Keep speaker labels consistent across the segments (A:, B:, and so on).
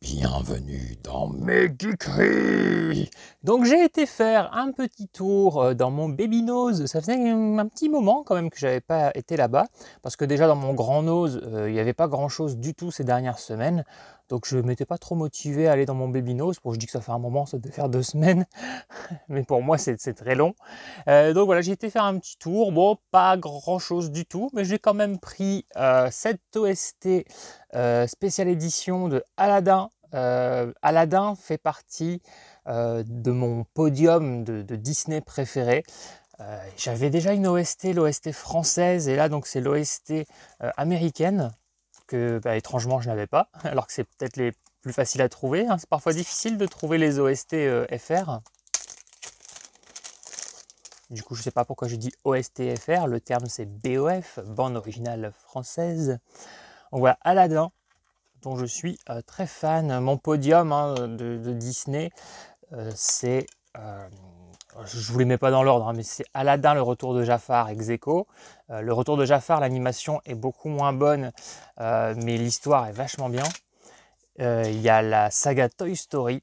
A: Bienvenue dans mes geekeries. Donc j'ai été faire un petit tour dans mon baby nose. Ça faisait un petit moment quand même que j'avais pas été là-bas, parce que déjà dans mon grand nose, il n'y avait pas grand-chose du tout ces dernières semaines. Donc je m'étais pas trop motivé à aller dans mon baby nose. Bon, je dis que ça fait un moment, ça devait faire 2 semaines, mais pour moi c'est très long. Donc voilà, j'ai été faire un petit tour. Bon, pas grand-chose du tout, mais j'ai quand même pris cette OST spéciale édition de Aladdin. Aladdin fait partie de mon podium de Disney préféré. J'avais déjà une OST, l'OST française, et là donc c'est l'OST américaine que étrangement je n'avais pas, alors que c'est peut-être les plus faciles à trouver, hein. C'est parfois difficile de trouver les OST FR. Du coup, je ne sais pas pourquoi je dis OST-FR, le terme c'est BOF, bande originale française. Donc voilà, Aladdin, dont je suis très fan. Mon podium de Disney, c'est, je ne vous les mets pas dans l'ordre, hein, mais c'est Aladdin, le retour de Jafar, ex aequo. Le retour de Jafar, l'animation est beaucoup moins bonne, mais l'histoire est vachement bien. Il y a la saga Toy Story,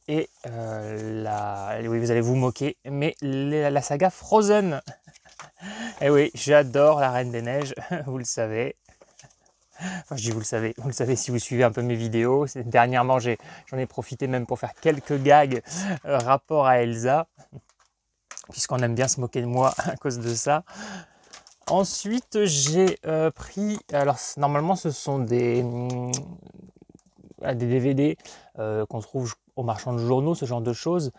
A: et oui, vous allez vous moquer, mais la saga Frozen. Et oui, j'adore la Reine des Neiges, vous le savez. Enfin, je dis vous le savez si vous suivez un peu mes vidéos. Dernièrement, j'en ai profité même pour faire quelques gags rapport à Elsa, puisqu'on aime bien se moquer de moi à cause de ça. Ensuite, j'ai pris, alors normalement ce sont des DVD qu'on trouve au marchand de journaux, ce genre de choses,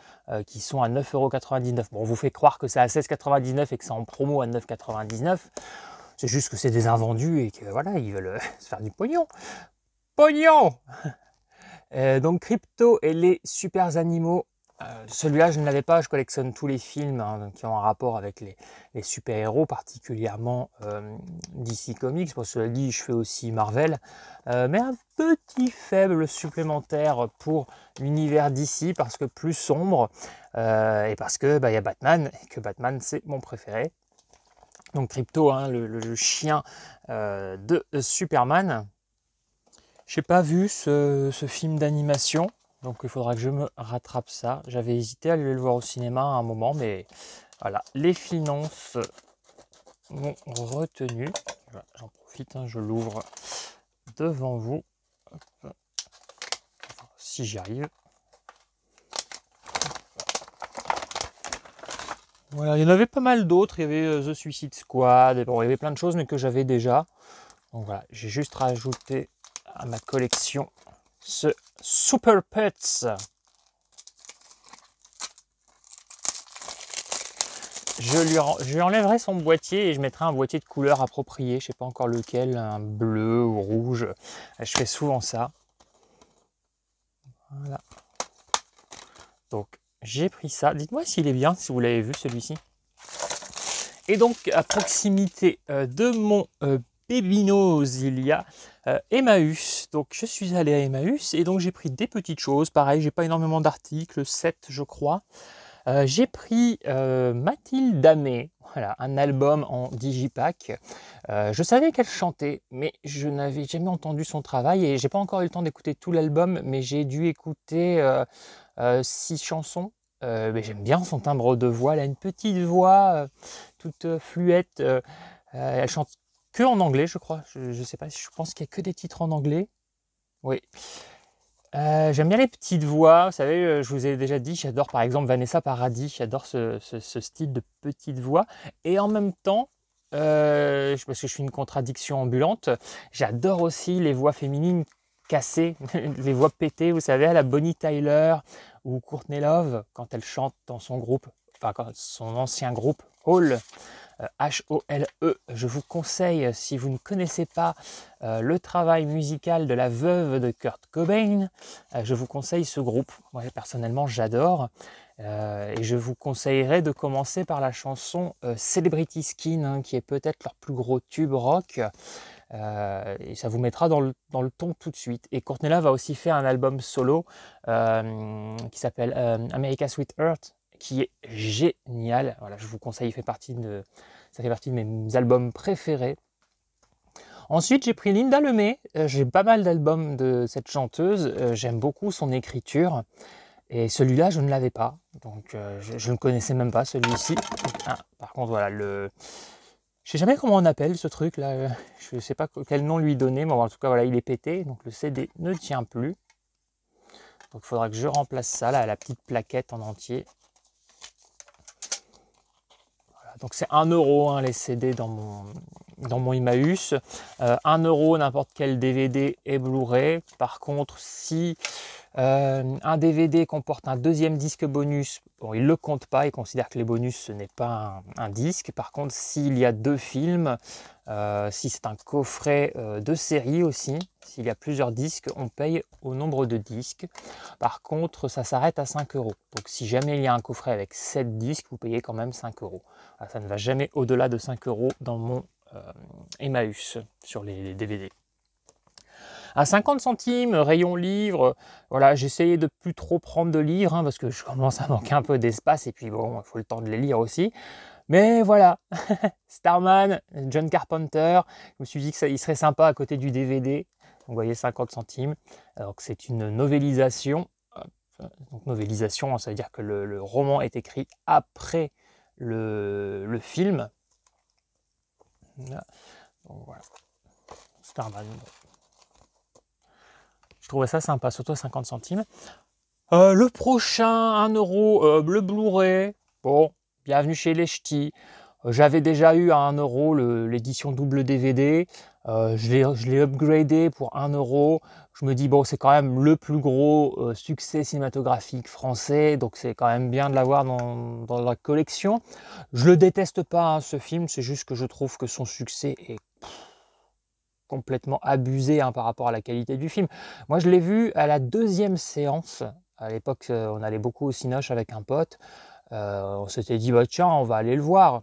A: qui sont à 9,99 €. Bon, on vous fait croire que c'est à 16,99 € et que c'est en promo à 9,99 €. C'est juste que c'est des invendus et que voilà, ils veulent se faire du pognon. Pognon. Donc Crypto et les super animaux. Celui-là, je ne l'avais pas. Je collectionne tous les films qui ont un rapport avec les super-héros, particulièrement DC Comics. Pour cela dit, je fais aussi Marvel. Mais un petit faible supplémentaire pour l'univers DC, parce que plus sombre, et parce que y a Batman, et que Batman, c'est mon préféré. Donc Crypto, hein, le chien de Superman. J'ai pas vu ce film d'animation, donc il faudra que je me rattrape ça. J'avais hésité à aller le voir au cinéma à un moment, mais voilà, les finances m'ont retenu. Voilà, j'en profite, hein, je l'ouvre devant vous, hop, si j'y arrive. Voilà, il y en avait pas mal d'autres. Il y avait The Suicide Squad, et bon, il y avait plein de choses, mais que j'avais déjà. Donc voilà, j'ai juste rajouté à ma collection ce Super Pets. Je lui enlèverai son boîtier et je mettrai un boîtier de couleur approprié. Je ne sais pas encore lequel, un bleu ou rouge. Je fais souvent ça. Voilà. Donc j'ai pris ça. Dites-moi s'il est bien, si vous l'avez vu celui-ci. Et donc à proximité de mon baby nose, il y a Emmaüs. Donc je suis allé à Emmaüs et donc j'ai pris des petites choses. Pareil, j'ai pas énormément d'articles, 7 je crois. J'ai pris Mathilde Amé, voilà, un album en digipack. Je savais qu'elle chantait, mais je n'avais jamais entendu son travail et j'ai pas encore eu le temps d'écouter tout l'album, mais j'ai dû écouter 6 chansons. Mais j'aime bien son timbre de voix, elle a une petite voix toute fluette. Elle chante que en anglais, je crois. Je sais pas, je pense qu'il y a que des titres en anglais. Oui. J'aime bien les petites voix, vous savez, je vous ai déjà dit, j'adore par exemple Vanessa Paradis, j'adore ce style de petite voix. Et en même temps, parce que je suis une contradiction ambulante, j'adore aussi les voix féminines cassées, les voix pétées, vous savez, à la Bonnie Tyler ou Courtney Love, quand elle chante dans son groupe, enfin quand son ancien groupe, Hole. H-O-L-E. Je vous conseille, si vous ne connaissez pas le travail musical de la veuve de Kurt Cobain, je vous conseille ce groupe. Moi, personnellement, j'adore. Et je vous conseillerais de commencer par la chanson Celebrity Skin, hein, qui est peut-être leur plus gros tube rock. Et ça vous mettra dans le ton tout de suite. Et Courtney Love a aussi fait un album solo qui s'appelle America Sweet Heart, qui est génial. Voilà, je vous conseille, ça fait partie de mes albums préférés. Ensuite, j'ai pris Linda Lemay. J'ai pas mal d'albums de cette chanteuse. J'aime beaucoup son écriture. Et celui-là, je ne l'avais pas. Donc, je ne connaissais même pas celui-ci. Ah, par contre, voilà, je sais jamais comment on appelle ce truc-là. Je ne sais pas quel nom lui donner. Mais en tout cas, voilà, il est pété. Donc, le CD ne tient plus. Donc, il faudra que je remplace ça, là, la petite plaquette en entier. Voilà, donc, c'est 1 euro hein, les CD dans mon Emmaüs. 1 euro n'importe quel DVD et Blu-ray. Par contre, si un DVD comporte un deuxième disque bonus, bon, il ne le compte pas, il considère que les bonus ce n'est pas un disque. Par contre, s'il y a 2 films, si c'est un coffret de série aussi, s'il y a plusieurs disques, on paye au nombre de disques. Par contre, ça s'arrête à 5 euros. Donc si jamais il y a un coffret avec 7 disques, vous payez quand même 5 euros. Ça ne va jamais au-delà de 5 euros dans mon Emmaüs sur les DVD. À 50 centimes, rayon livre, voilà, j'essayais de plus trop prendre de livres, hein, parce que je commence à manquer un peu d'espace, et puis bon, il faut le temps de les lire aussi. Mais voilà, Starman, John Carpenter, je me suis dit que il serait sympa à côté du DVD. Donc, vous voyez, 50 centimes. Alors que c'est une novélisation. Donc novélisation, ça veut dire que le roman est écrit après le film. Là. Donc voilà, Starman. Je trouvais ça sympa, surtout à 50 centimes. Le prochain, 1 euro, le Blu-ray. Bon, bienvenue chez les Ch'tis. J'avais déjà eu à 1 euro l'édition double DVD. Je l'ai upgradé pour 1 euro. Je me dis, bon, c'est quand même le plus gros succès cinématographique français, donc c'est quand même bien de l'avoir dans la collection. Je le déteste pas, hein, ce film, c'est juste que je trouve que son succès est complètement abusé hein, par rapport à la qualité du film. Moi, je l'ai vu à la 2e séance. À l'époque, on allait beaucoup au Cinoche avec un pote. On s'était dit, bah, tiens, on va aller le voir.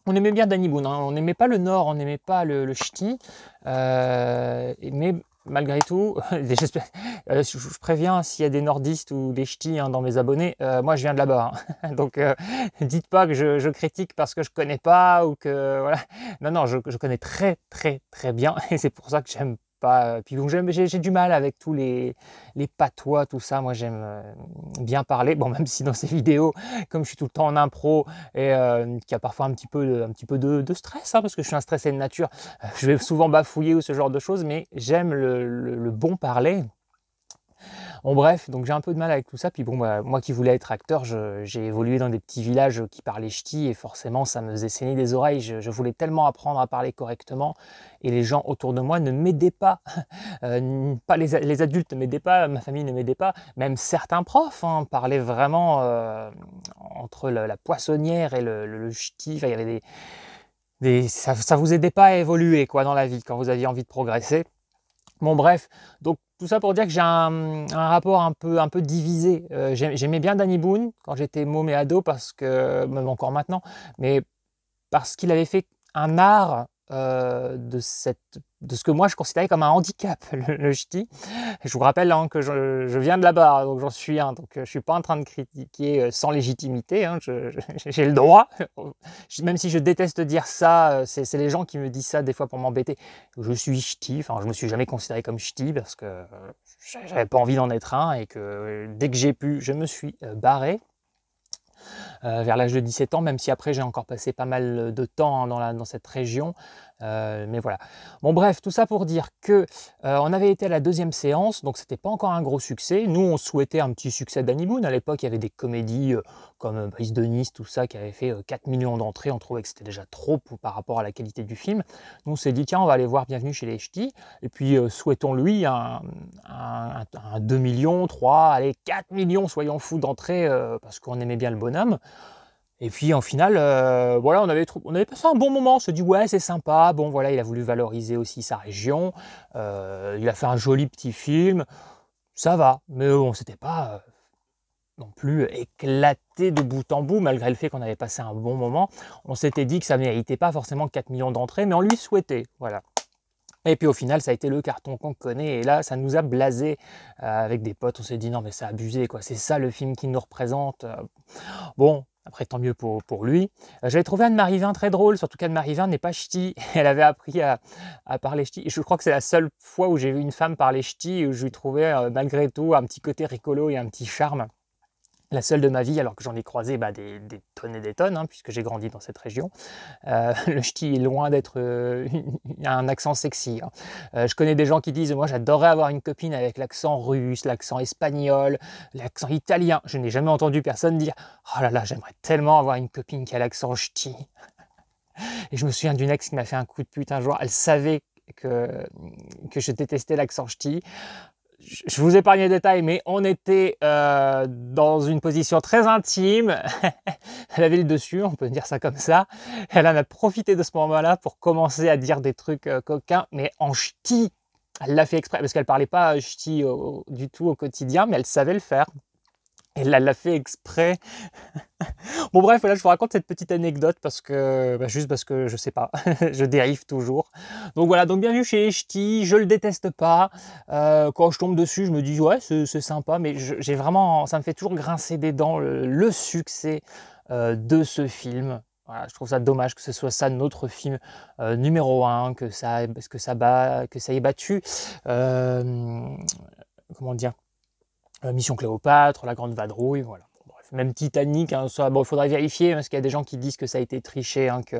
A: On aimait bien Danny Boone, hein. On n'aimait pas le Nord, on n'aimait pas le ch'ti. Mais malgré tout, je préviens s'il y a des nordistes ou des ch'tis hein, dans mes abonnés, moi je viens de là-bas. Hein. Donc dites pas que je critique parce que je connais pas ou que voilà. Non, non, je connais très très très bien et c'est pour ça que j'aime pas. Puis donc j'ai du mal avec tous les patois, tout ça. Moi j'aime bien parler. Bon, même si dans ces vidéos, comme je suis tout le temps en impro et qu'il y a parfois un petit peu de stress, hein, parce que je suis un stressé de nature, je vais souvent bafouiller ou ce genre de choses, mais j'aime le bon parler. Bon bref, donc j'ai un peu de mal avec tout ça, puis bon, bah, moi qui voulais être acteur, j'ai évolué dans des petits villages qui parlaient ch'ti, et forcément ça me faisait saigner des oreilles, je voulais tellement apprendre à parler correctement, et les gens autour de moi ne m'aidaient pas, pas les adultes ne m'aidaient pas, ma famille ne m'aidait pas, même certains profs hein, parlaient vraiment entre la poissonnière et le ch'ti, enfin, il y avait ça vous aidait pas à évoluer quoi, dans la vie, quand vous aviez envie de progresser. Bon bref, donc tout ça pour dire que j'ai un rapport un peu divisé. J'aimais bien Danny Boone quand j'étais môme et ado, parce que, même encore maintenant, mais parce qu'il avait fait un art de ce que moi je considérais comme un handicap, le ch'ti. Je vous rappelle hein, que je viens de là-bas, donc j'en suis un, donc je ne suis pas en train de critiquer sans légitimité, hein, j'ai le droit, même si je déteste dire ça, c'est les gens qui me disent ça des fois pour m'embêter. Je suis ch'ti, enfin je me suis jamais considéré comme ch'ti parce que j'avais pas envie d'en être un, et que dès que j'ai pu, je me suis barré. Vers l'âge de 17 ans, même si après j'ai encore passé pas mal de temps hein, dans cette région. Mais voilà. Bon bref, tout ça pour dire que on avait été à la 2e séance, donc c'était pas encore un gros succès. Nous, on souhaitait un petit succès d'Danny Boone. À l'époque, il y avait des comédies comme Brise de Nice, tout ça, qui avaient fait 4 millions d'entrées. On trouvait que c'était déjà trop par rapport à la qualité du film. Nous, on s'est dit, tiens, on va aller voir Bienvenue chez les Ch'tis. Et puis, souhaitons-lui un 2 millions, 3, allez, 4 millions, soyons fous d'entrée, parce qu'on aimait bien le bonhomme. Et puis en final, voilà, on avait passé un bon moment, on se dit ouais c'est sympa, bon voilà, il a voulu valoriser aussi sa région, il a fait un joli petit film, ça va, mais on s'était pas non plus éclaté de bout en bout, malgré le fait qu'on avait passé un bon moment. On s'était dit que ça ne méritait pas forcément 4 millions d'entrées, mais on lui souhaitait, voilà. Et puis au final, ça a été le carton qu'on connaît, et là, ça nous a blasé avec des potes, on s'est dit non mais c'est abusé, quoi, c'est ça le film qui nous représente. Bon, Après, tant mieux pour lui. J'avais trouvé Anne-Marie Vin très drôle, surtout qu'Anne-Marie Vin n'est pas ch'ti. Elle avait appris à parler ch'ti. Et je crois que c'est la seule fois où j'ai vu une femme parler ch'ti et où je lui trouvais malgré tout un petit côté rigolo et un petit charme. La seule de ma vie, alors que j'en ai croisé des tonnes et des tonnes, hein, puisque j'ai grandi dans cette région. Le ch'ti est loin d'être un accent sexy. Hein. Je connais des gens qui disent « Moi, j'adorerais avoir une copine avec l'accent russe, l'accent espagnol, l'accent italien. » Je n'ai jamais entendu personne dire « Oh là là, j'aimerais tellement avoir une copine qui a l'accent ch'ti. » Et je me souviens d'une ex qui m'a fait un coup de pute un jour. Elle savait que je détestais l'accent ch'ti. Je vous épargne les détails, mais on était dans une position très intime. Elle avait le dessus, on peut dire ça comme ça. Elle en a profité de ce moment-là pour commencer à dire des trucs coquins, mais en ch'ti. Elle l'a fait exprès, parce qu'elle parlait pas ch'ti du tout au quotidien, mais elle savait le faire. Et elle l'a fait exprès. Bon bref, là je vous raconte cette petite anecdote parce que juste parce que je sais pas, je dérive toujours. Donc voilà, donc bienvenue chez Ch'ti, je le déteste pas. Quand je tombe dessus, je me dis ouais c'est sympa, mais j'ai vraiment, ça me fait toujours grincer des dents le succès de ce film. Voilà, je trouve ça dommage que ce soit ça notre film numéro 1, que ça ait battu. Comment dire, Mission Cléopâtre, La Grande Vadrouille, voilà. Bref, même Titanic, hein, bon, il faudrait vérifier, parce qu'il y a des gens qui disent que ça a été triché, hein, que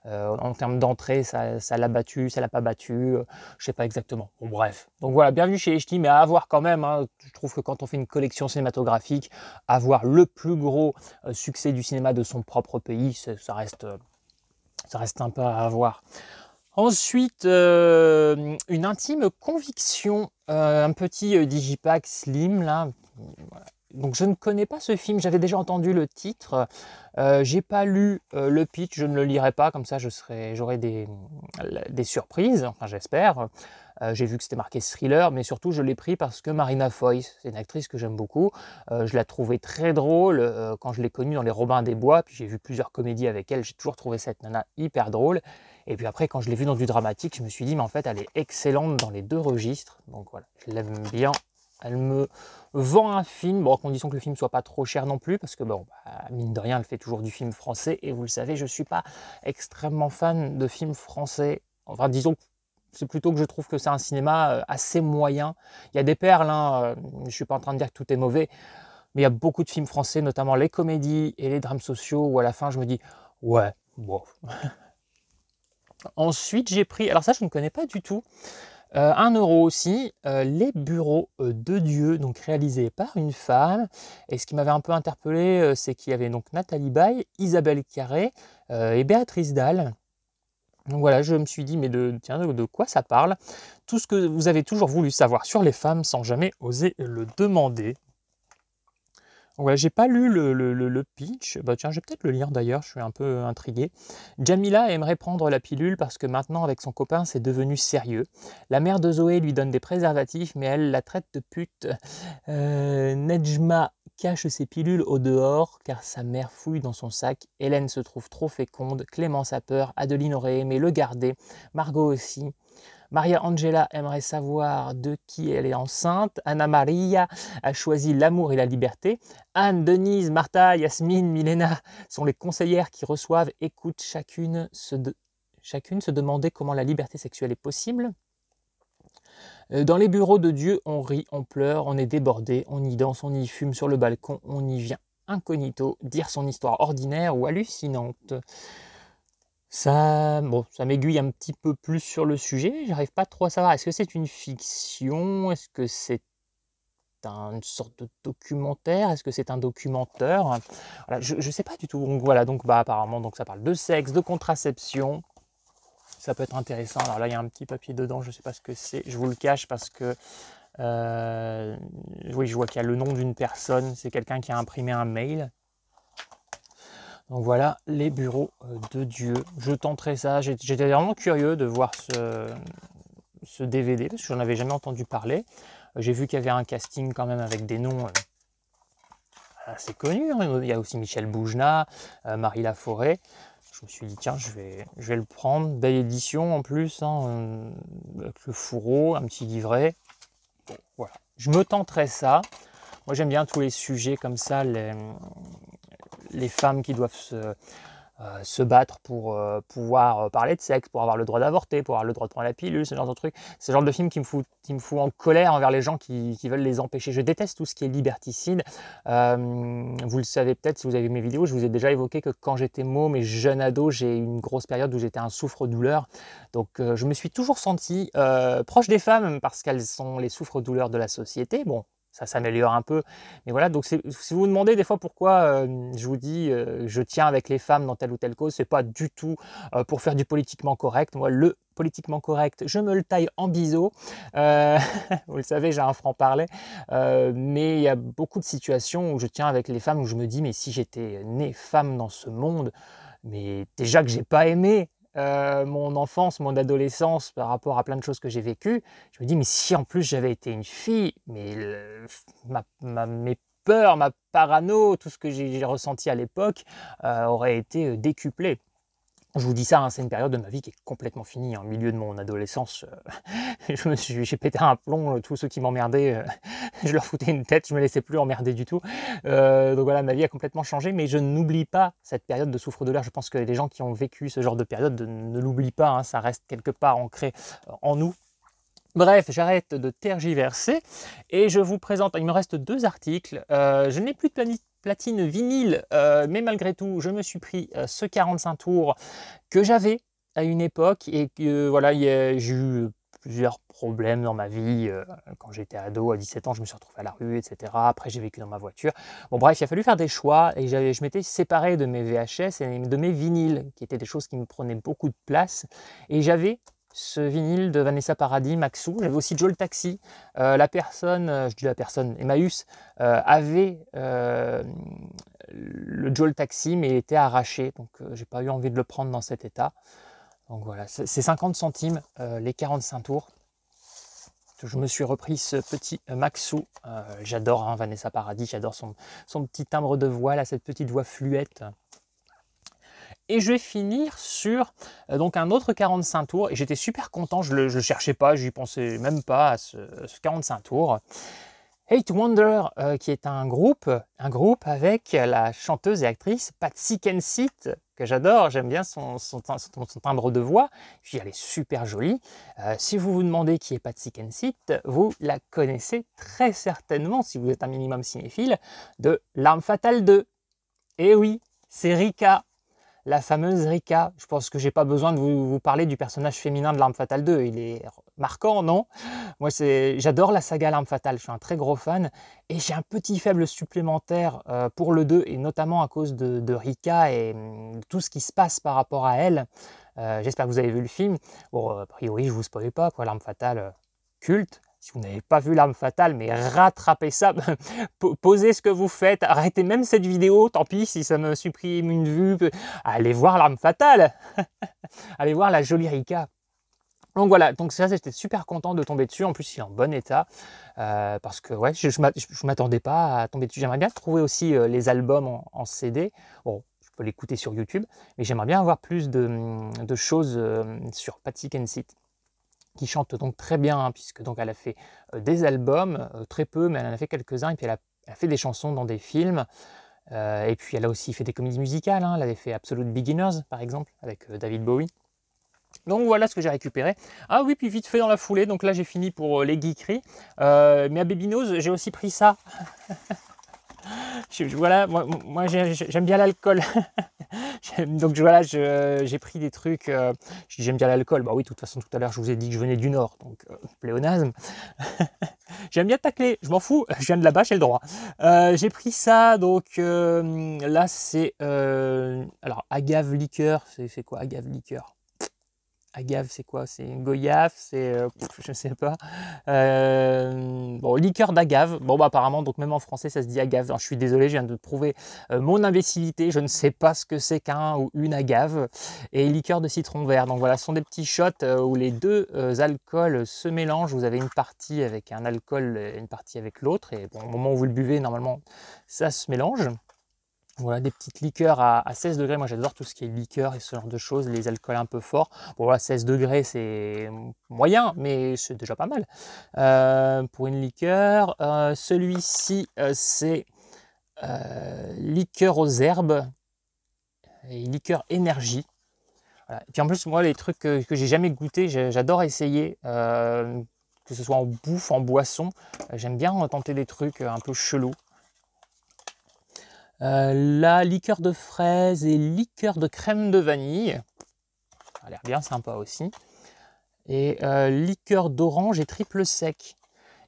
A: en termes d'entrée, ça l'a battu, ça l'a pas battu, je sais pas exactement. Bon, bref. Donc voilà, bienvenue chez Ch'ti, mais à avoir quand même, hein, je trouve que quand on fait une collection cinématographique, avoir le plus gros succès du cinéma de son propre pays, ça reste un peu à avoir. Ensuite, une intime conviction, un petit digipack slim là. Voilà. Donc je ne connais pas ce film, j'avais déjà entendu le titre, j'ai pas lu le pitch, je ne le lirai pas, comme ça j'aurai des surprises, enfin j'espère. J'ai vu que c'était marqué thriller, mais surtout je l'ai pris parce que Marina Foïs, c'est une actrice que j'aime beaucoup. Je la trouvais très drôle quand je l'ai connue dans Les Robins des Bois, puis j'ai vu plusieurs comédies avec elle, j'ai toujours trouvé cette nana hyper drôle. Et puis après, quand je l'ai vue dans du dramatique, je me suis dit, mais en fait, elle est excellente dans les deux registres. Donc voilà, je l'aime bien. Elle me vend un film, bon, à condition que le film soit pas trop cher non plus, parce que bon, mine de rien, elle fait toujours du film français, et vous le savez, je suis pas extrêmement fan de films français. Enfin, disons que c'est plutôt que je trouve que c'est un cinéma assez moyen. Il y a des perles, hein, je suis pas en train de dire que tout est mauvais, mais il y a beaucoup de films français, notamment les comédies et les drames sociaux, où à la fin, je me dis, ouais, bon. Ensuite, j'ai pris, alors ça, je ne connais pas du tout, 1 euro aussi, Les Bureaux de Dieu, donc réalisé par une femme. Et ce qui m'avait un peu interpellé, c'est qu'il y avait donc Nathalie Baye, Isabelle Carré et Béatrice Dalle. Donc voilà, je me suis dit, mais tiens, de quoi ça parle? Tout ce que vous avez toujours voulu savoir sur les femmes sans jamais oser le demander. Ouais, j'ai pas lu le pitch. Bah tiens, je vais peut-être le lire d'ailleurs, je suis un peu intrigué. Jamila aimerait prendre la pilule parce que maintenant, avec son copain, c'est devenu sérieux. La mère de Zoé lui donne des préservatifs, mais elle la traite de pute. Nejma cache ses pilules au dehors car sa mère fouille dans son sac. Hélène se trouve trop féconde. Clémence a peur. Adeline aurait aimé le garder. Margot aussi. Maria Angela aimerait savoir de qui elle est enceinte. Anna Maria a choisi l'amour et la liberté. Anne, Denise, Martha, Yasmine, Milena sont les conseillères qui reçoivent, écoutent chacune se demander comment la liberté sexuelle est possible. Dans les bureaux de Dieu, on rit, on pleure, on est débordé, on y danse, on y fume sur le balcon, on y vient incognito dire son histoire ordinaire ou hallucinante. Ça m'aiguille un petit peu plus sur le sujet, j'arrive pas trop à savoir, est-ce que c'est une fiction? Est-ce que c'est une sorte de documentaire? Est-ce que c'est un documentaire? Voilà, je sais pas du tout, donc voilà, donc apparemment donc ça parle de sexe, de contraception, ça peut être intéressant. Alors là il y a un petit papier dedans, je sais pas ce que c'est, je vous le cache parce que oui, je vois qu'il y a le nom d'une personne, c'est quelqu'un qui a imprimé un mail. Donc voilà, Les Bureaux de Dieu. Je tenterai ça. J'étais vraiment curieux de voir ce DVD, parce que j'en avais jamais entendu parler. J'ai vu qu'il y avait un casting quand même avec des noms assez connus. Hein. Il y a aussi Michel Boujna, Marie Laforêt. Je me suis dit, tiens, je vais le prendre. Belle édition en plus, hein, avec le fourreau, un petit livret. Bon, voilà. Je me tenterai ça. Moi, j'aime bien tous les sujets comme ça, les femmes qui doivent se battre pour pouvoir parler de sexe, pour avoir le droit d'avorter, pour avoir le droit de prendre la pilule, ce genre de truc. C'est le genre de film qui me fout en colère envers les gens qui veulent les empêcher. Je déteste tout ce qui est liberticide. Vous le savez peut-être si vous avez vu mes vidéos, je vous ai déjà évoqué que quand j'étais môme et jeune ado, j'ai eu une grosse période où j'étais un souffre-douleur. Donc je me suis toujours senti proche des femmes parce qu'elles sont les souffre-douleurs de la société. Bon, ça s'améliore un peu, mais voilà, donc si vous vous demandez des fois pourquoi je vous dis je tiens avec les femmes dans telle ou telle cause, c'est pas du tout pour faire du politiquement correct. Moi, le politiquement correct, je me le taille en biseau. Vous le savez, j'ai un franc-parler, mais il y a beaucoup de situations où je tiens avec les femmes, où je me dis, mais si j'étais née femme dans ce monde, mais déjà que j'ai pas aimé mon enfance, mon adolescence par rapport à plein de choses que j'ai vécues, je me dis, mais si en plus j'avais été une fille, mais mes peurs, ma parano, tout ce que j'ai ressenti à l'époque aurait été décuplé. Je vous dis ça, hein, c'est une période de ma vie qui est complètement finie. Au milieu de mon adolescence, j'ai pété un plomb. Tous ceux qui m'emmerdaient, je leur foutais une tête, je me laissais plus emmerder du tout. Donc voilà, ma vie a complètement changé, mais je n'oublie pas cette période de souffre-douleur. Je pense que les gens qui ont vécu ce genre de période ne l'oublient pas, hein, ça reste quelque part ancré en nous. Bref, j'arrête de tergiverser et je vous présente, il me reste 2 articles. Je n'ai plus de platine vinyle, mais malgré tout, je me suis pris ce 45 tours que j'avais à une époque et que voilà, j'ai eu plusieurs problèmes dans ma vie. Quand j'étais ado, à 17 ans, je me suis retrouvé à la rue, etc. Après, j'ai vécu dans ma voiture. Bon, bref, il a fallu faire des choix et je m'étais séparé de mes VHS et de mes vinyles, qui étaient des choses qui me prenaient beaucoup de place. Et j'avais ce vinyle de Vanessa Paradis, Maxou. J'avais aussi Joe le Taxi. La personne, je dis la personne, Emmaüs, avait le Joe le Taxi, mais il était arraché. Donc, j'ai pas eu envie de le prendre dans cet état. Donc voilà, c'est 50 centimes, les 45 tours. Je me suis repris ce petit Maxou. J'adore hein, Vanessa Paradis, j'adore son petit timbre de voix, là, cette petite voix fluette. Et je vais finir sur donc un autre 45 tours. Et j'étais super content, je ne cherchais pas, je n'y pensais même pas à ce 45 tours. Hate Wonder, qui est un groupe avec la chanteuse et actrice Patsy Kensit, que j'adore, j'aime bien son timbre de voix, puis elle est super jolie. Si vous vous demandez qui est Patsy Kensit, vous la connaissez très certainement, si vous êtes un minimum cinéphile, de L'Arme Fatale 2. Et oui, c'est Rika. La fameuse Rika, je pense que j'ai pas besoin de vous parler du personnage féminin de L'Arme Fatale 2, il est marquant, non? Moi, j'adore la saga L'Arme Fatale, je suis un très gros fan, et j'ai un petit faible supplémentaire pour le 2, et notamment à cause de Rika et tout ce qui se passe par rapport à elle. J'espère que vous avez vu le film. Bon, a priori, je vous spoil pas, quoi, L'Arme Fatale, culte. Si vous n'avez pas vu L'Arme Fatale, mais rattrapez ça, posez ce que vous faites, arrêtez même cette vidéo, tant pis si ça me supprime une vue, allez voir L'Arme Fatale, allez voir la jolie Rika. Donc voilà, donc ça j'étais super content de tomber dessus, en plus il est en bon état, parce que ouais, je m'attendais pas à tomber dessus. J'aimerais bien trouver aussi les albums en CD, bon, je peux l'écouter sur YouTube, mais j'aimerais bien avoir plus de choses sur Patsy Kensit, qui chante donc très bien, hein, puisque donc elle a fait des albums, très peu, mais elle en a fait quelques-uns, et puis elle a fait des chansons dans des films, et puis elle a aussi fait des comédies musicales, hein, elle avait fait Absolute Beginners, par exemple, avec David Bowie. Donc voilà ce que j'ai récupéré. Ah oui, puis vite fait dans la foulée, donc là j'ai fini pour les geekeries, mais à Babynos, j'ai aussi pris ça. Voilà, moi j'aime bien l'alcool. Donc voilà, j'ai pris des trucs, je dis j'aime bien l'alcool, bah oui, de toute façon tout à l'heure je vous ai dit que je venais du Nord, donc pléonasme. J'aime bien tacler, je m'en fous, je viens de là-bas, j'ai le droit. J'ai pris ça, donc là c'est, alors agave liqueur, c'est quoi agave liqueur? Agave, c'est quoi? C'est goyave, c'est je sais pas. Bon, liqueur d'agave. Bon, bah apparemment, donc même en français, ça se dit agave. Alors, je suis désolé, je viens de prouver mon imbécilité. Je ne sais pas ce que c'est qu'un ou une agave. Et liqueur de citron vert. Donc voilà, ce sont des petits shots où les deux alcools se mélangent. Vous avez une partie avec un alcool et une partie avec l'autre. Et bon, au moment où vous le buvez, normalement, ça se mélange. Voilà, des petites liqueurs à 16 degrés. Moi, j'adore tout ce qui est liqueur et ce genre de choses, les alcools un peu forts. Bon, voilà, 16 degrés, c'est moyen, mais c'est déjà pas mal pour une liqueur. Celui-ci, c'est liqueur aux herbes et liqueur énergie. Voilà. Et puis en plus, moi, les trucs que j'ai jamais goûté, j'adore essayer, que ce soit en bouffe, en boisson. J'aime bien tenter des trucs un peu chelous. La liqueur de fraise et liqueur de crème de vanille. Ça a l'air bien sympa aussi. Et liqueur d'orange et triple sec.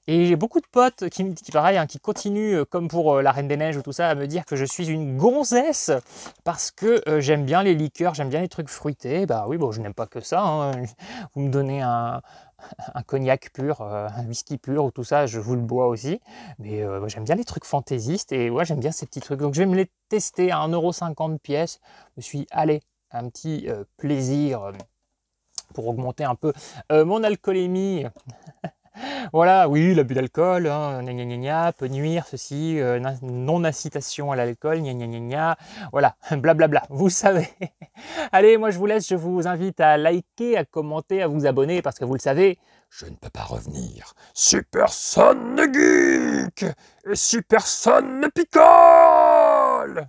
A: Et j'ai beaucoup de potes qui pareil, hein, qui continuent, comme pour la Reine des Neiges ou tout ça, à me dire que je suis une gonzesse parce que j'aime bien les liqueurs, j'aime bien les trucs fruités. Bah oui, bon, je n'aime pas que ça, hein. Vous me donnez un cognac pur, un whisky pur ou tout ça, je vous le bois aussi. Mais j'aime bien les trucs fantaisistes et ouais, j'aime bien ces petits trucs. Donc je vais me les tester à 1,50 € pièce. Je me suis allé un petit plaisir pour augmenter un peu mon alcoolémie. Voilà, oui, l'abus d'alcool, hein, gna gna gna gna, peut nuire, ceci, non-incitation à l'alcool, gna gna gna gna, voilà, blablabla, vous savez. Allez, moi je vous laisse, je vous invite à liker, à commenter, à vous abonner, parce que vous le savez, je ne peux pas revenir. Super Son Geek et Super Son Picole.